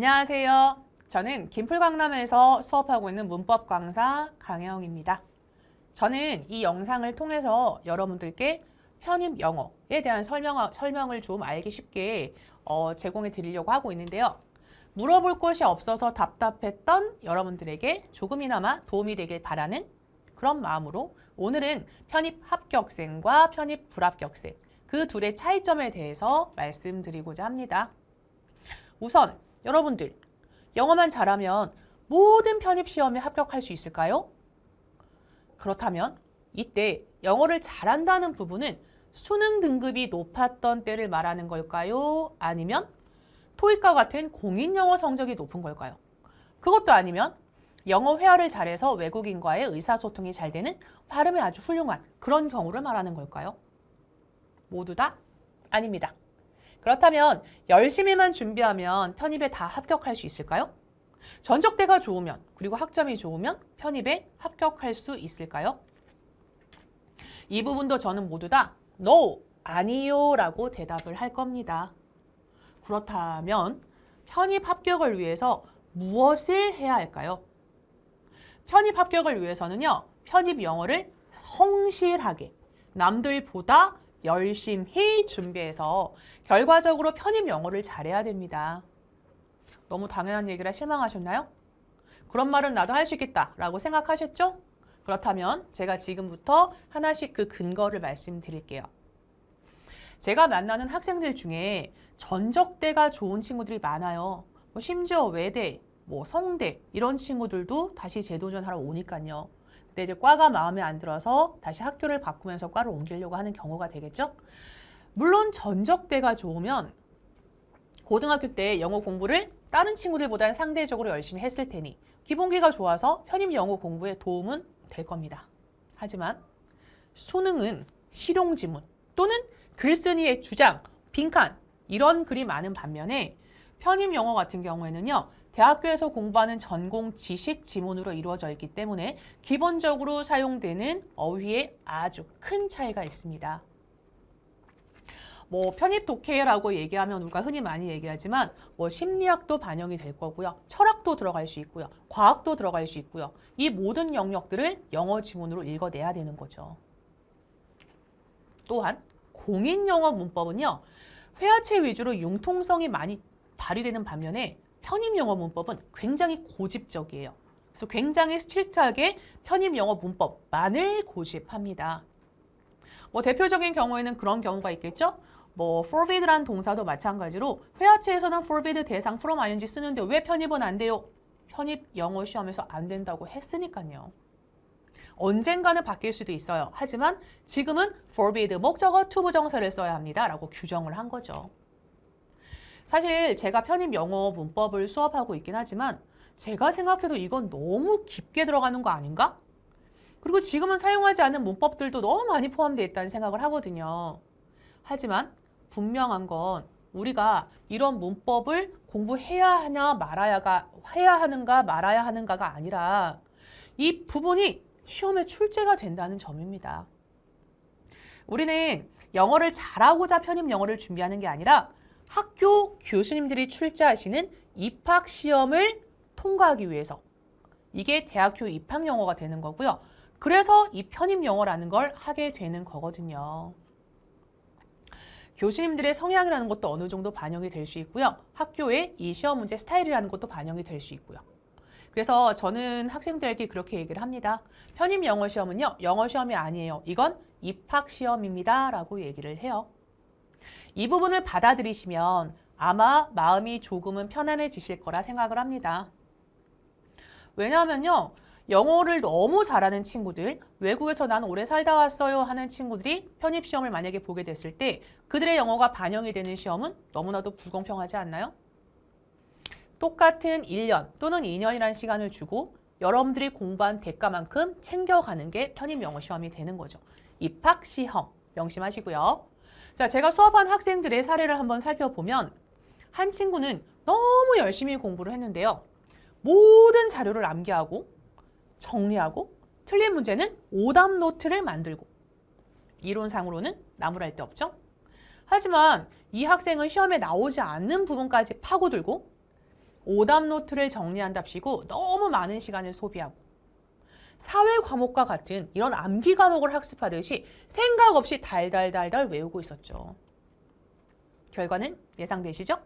안녕하세요. 저는 김풀강남에서 수업하고 있는 문법 강사 강혜영입니다. 저는 이 영상을 통해서 여러분들께 편입 영어에 대한 설명을 좀 알기 쉽게 제공해 드리려고 하고 있는데요. 물어볼 것이 없어서 답답했던 여러분들에게 조금이나마 도움이 되길 바라는 그런 마음으로 오늘은 편입 합격생과 편입 불합격생 그 둘의 차이점에 대해서 말씀드리고자 합니다. 우선 여러분들 영어만 잘하면 모든 편입시험에 합격할 수 있을까요? 그렇다면 이때 영어를 잘한다는 부분은 수능 등급이 높았던 때를 말하는 걸까요? 아니면 토익과 같은 공인영어 성적이 높은 걸까요? 그것도 아니면 영어 회화를 잘해서 외국인과의 의사소통이 잘 되는 발음이 아주 훌륭한 그런 경우를 말하는 걸까요? 모두 다 아닙니다. 그렇다면 열심히만 준비하면 편입에 다 합격할 수 있을까요? 전적대가 좋으면 그리고 학점이 좋으면 편입에 합격할 수 있을까요? 이 부분도 저는 모두 다 No, 아니요 라고 대답을 할 겁니다. 그렇다면 편입 합격을 위해서 무엇을 해야 할까요? 편입 합격을 위해서는요. 편입 영어를 성실하게 남들보다 열심히 준비해서 결과적으로 편입 영어를 잘해야 됩니다. 너무 당연한 얘기라 실망하셨나요? 그런 말은 나도 할 수 있겠다 라고 생각하셨죠? 그렇다면 제가 지금부터 하나씩 그 근거를 말씀드릴게요. 제가 만나는 학생들 중에 전적대가 좋은 친구들이 많아요. 심지어 외대, 성대 이런 친구들도 다시 재도전하러 오니까요. 근데 이제 과가 마음에 안 들어서 다시 학교를 바꾸면서 과를 옮기려고 하는 경우가 되겠죠. 물론 전적대가 좋으면 고등학교 때 영어 공부를 다른 친구들보다는 상대적으로 열심히 했을 테니 기본기가 좋아서 편입 영어 공부에 도움은 될 겁니다. 하지만 수능은 실용지문 또는 글쓴이의 주장, 빈칸 이런 글이 많은 반면에 편입 영어 같은 경우에는요. 대학교에서 공부하는 전공 지식 지문으로 이루어져 있기 때문에 기본적으로 사용되는 어휘에 아주 큰 차이가 있습니다. 편입 독해라고 얘기하면 우리가 흔히 많이 얘기하지만 심리학도 반영이 될 거고요. 철학도 들어갈 수 있고요. 과학도 들어갈 수 있고요. 이 모든 영역들을 영어 지문으로 읽어내야 되는 거죠. 또한 공인영어 문법은요. 회화체 위주로 융통성이 많이 발휘되는 반면에 편입 영어 문법은 굉장히 고집적이에요. 그래서 굉장히 스트릭트하게 편입 영어 문법만을 고집합니다. 대표적인 경우에는 그런 경우가 있겠죠? forbidd란 동사도 마찬가지로 회화체에서는 forbid 대상 from ing 쓰는데 왜 편입은 안 돼요? 편입 영어 시험에서 안 된다고 했으니까요. 언젠가는 바뀔 수도 있어요. 하지만 지금은 forbid 목적어 to 부정사를 써야 합니다. 라고 규정을 한 거죠. 사실 제가 편입 영어 문법을 수업하고 있긴 하지만 제가 생각해도 이건 너무 깊게 들어가는 거 아닌가? 그리고 지금은 사용하지 않는 문법들도 너무 많이 포함되어 있다는 생각을 하거든요. 하지만 분명한 건 우리가 이런 문법을 공부해야 하냐 해야 하는가 말아야 하는가가 아니라 이 부분이 시험에 출제가 된다는 점입니다. 우리는 영어를 잘하고자 편입 영어를 준비하는 게 아니라 학교 교수님들이 출제하시는 입학시험을 통과하기 위해서 이게 대학교 입학 영어가 되는 거고요. 그래서 이 편입 영어라는 걸 하게 되는 거거든요. 교수님들의 성향이라는 것도 어느 정도 반영이 될 수 있고요. 학교의 이 시험 문제 스타일이라는 것도 반영이 될 수 있고요. 그래서 저는 학생들에게 그렇게 얘기를 합니다. 편입 영어 시험은요. 영어 시험이 아니에요. 이건 입학 시험입니다. 라고 얘기를 해요. 이 부분을 받아들이시면 아마 마음이 조금은 편안해지실 거라 생각을 합니다. 왜냐하면요. 영어를 너무 잘하는 친구들, 외국에서 난 오래 살다 왔어요 하는 친구들이 편입시험을 만약에 보게 됐을 때 그들의 영어가 반영이 되는 시험은 너무나도 불공평하지 않나요? 똑같은 1년 또는 2년이라는 시간을 주고 여러분들이 공부한 대가만큼 챙겨가는 게 편입 영어 시험이 되는 거죠. 입학 시험 명심하시고요. 자, 제가 수업한 학생들의 사례를 한번 살펴보면 한 친구는 너무 열심히 공부를 했는데요. 모든 자료를 암기하고 정리하고 틀린 문제는 오답 노트를 만들고 이론상으로는 나무랄 데 없죠. 하지만 이 학생은 시험에 나오지 않는 부분까지 파고들고 오답 노트를 정리한답시고 너무 많은 시간을 소비하고 사회 과목과 같은 이런 암기 과목을 학습하듯이 생각 없이 달달달달 외우고 있었죠. 결과는 예상되시죠?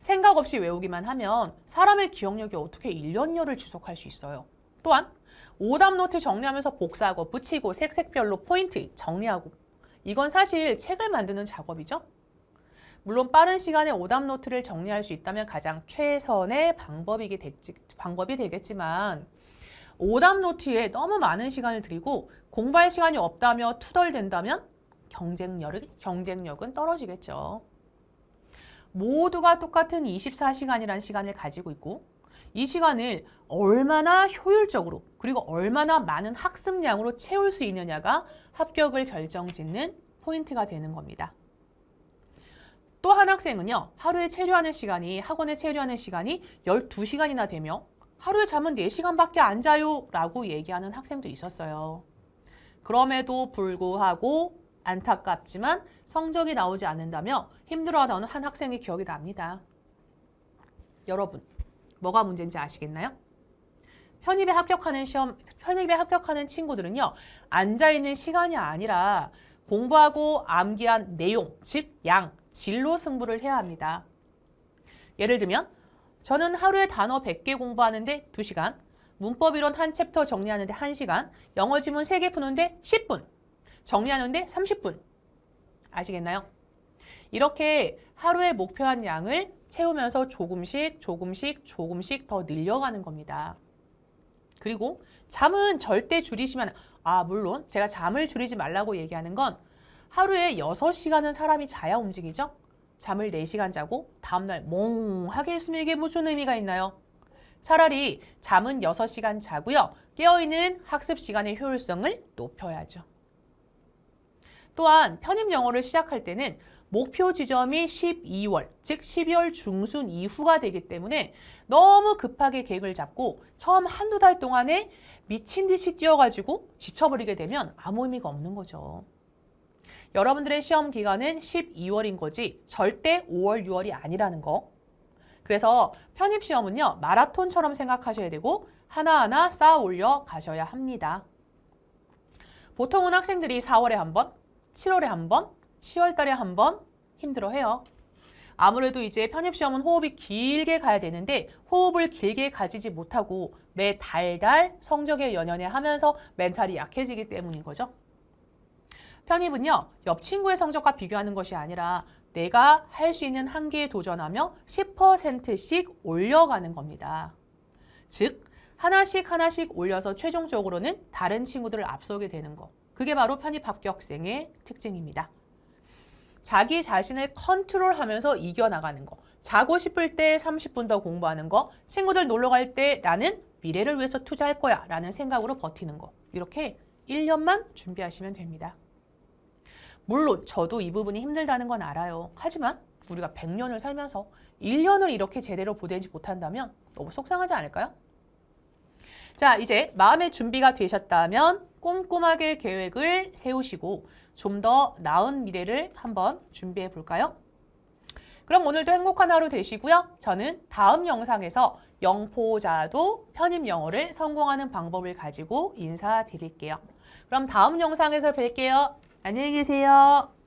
생각 없이 외우기만 하면 사람의 기억력이 어떻게 1년여를 지속할 수 있어요. 또한 오답 노트 정리하면서 복사하고 붙이고 색색별로 포인트 정리하고 이건 사실 책을 만드는 작업이죠. 물론 빠른 시간에 오답 노트를 정리할 수 있다면 가장 최선의 방법이 되겠지만 오답 노트에 너무 많은 시간을 들이고 공부할 시간이 없다며 투덜댄다면 경쟁력은 떨어지겠죠. 모두가 똑같은 24시간이라는 시간을 가지고 있고 이 시간을 얼마나 효율적으로 그리고 얼마나 많은 학습량으로 채울 수 있느냐가 합격을 결정짓는 포인트가 되는 겁니다. 또 한 학생은요. 하루에 학원에 체류하는 시간이 12시간이나 되며 하루에 잠은 4시간밖에 안 자요 라고 얘기하는 학생도 있었어요. 그럼에도 불구하고 안타깝지만 성적이 나오지 않는다며 힘들어하는 한 학생의 기억이 납니다. 여러분, 뭐가 문제인지 아시겠나요? 편입에 합격하는 친구들은요, 앉아있는 시간이 아니라 공부하고 암기한 내용, 즉 양, 질로 승부를 해야 합니다. 예를 들면, 저는 하루에 단어 100개 공부하는데 2시간, 문법 이론 한 챕터 정리하는데 1시간, 영어 지문 3개 푸는데 10분, 정리하는데 30분. 아시겠나요? 이렇게 하루에 목표한 양을 채우면서 조금씩 더 늘려가는 겁니다. 그리고 잠은 절대 줄이시면, 물론 제가 잠을 줄이지 말라고 얘기하는 건 하루에 6시간은 사람이 자야 움직이죠? 잠을 4시간 자고 다음날 멍하게 있으면 이게 무슨 의미가 있나요? 차라리 잠은 6시간 자고요. 깨어있는 학습 시간의 효율성을 높여야죠. 또한 편입 영어를 시작할 때는 목표 지점이 12월, 즉 12월 중순 이후가 되기 때문에 너무 급하게 계획을 잡고 처음 한두 달 동안에 미친 듯이 뛰어가지고 지쳐버리게 되면 아무 의미가 없는 거죠. 여러분들의 시험 기간은 12월인 거지 절대 5월, 6월이 아니라는 거. 그래서 편입 시험은요, 마라톤처럼 생각하셔야 되고 하나하나 쌓아 올려 가셔야 합니다. 보통은 학생들이 4월에 한 번, 7월에 한 번, 10월 달에 한 번 힘들어해요. 아무래도 이제 편입시험은 호흡이 길게 가야 되는데 호흡을 길게 가지지 못하고 매 달달 성적에 연연해 하면서 멘탈이 약해지기 때문인 거죠. 편입은요, 옆 친구의 성적과 비교하는 것이 아니라 내가 할 수 있는 한계에 도전하며 10%씩 올려가는 겁니다. 즉, 하나씩 올려서 최종적으로는 다른 친구들을 앞서게 되는 거. 그게 바로 편입 합격생의 특징입니다. 자기 자신을 컨트롤하면서 이겨나가는 거. 자고 싶을 때 30분 더 공부하는 거. 친구들 놀러 갈 때 나는 미래를 위해서 투자할 거야 라는 생각으로 버티는 거. 이렇게 1년만 준비하시면 됩니다. 물론 저도 이 부분이 힘들다는 건 알아요. 하지만 우리가 100년을 살면서 1년을 이렇게 제대로 보내지 못한다면 너무 속상하지 않을까요? 자, 이제 마음의 준비가 되셨다면 꼼꼼하게 계획을 세우시고 좀 더 나은 미래를 한번 준비해 볼까요? 그럼 오늘도 행복한 하루 되시고요. 저는 다음 영상에서 영포자도 편입 영어를 성공하는 방법을 가지고 인사드릴게요. 그럼 다음 영상에서 뵐게요. 안녕히 계세요.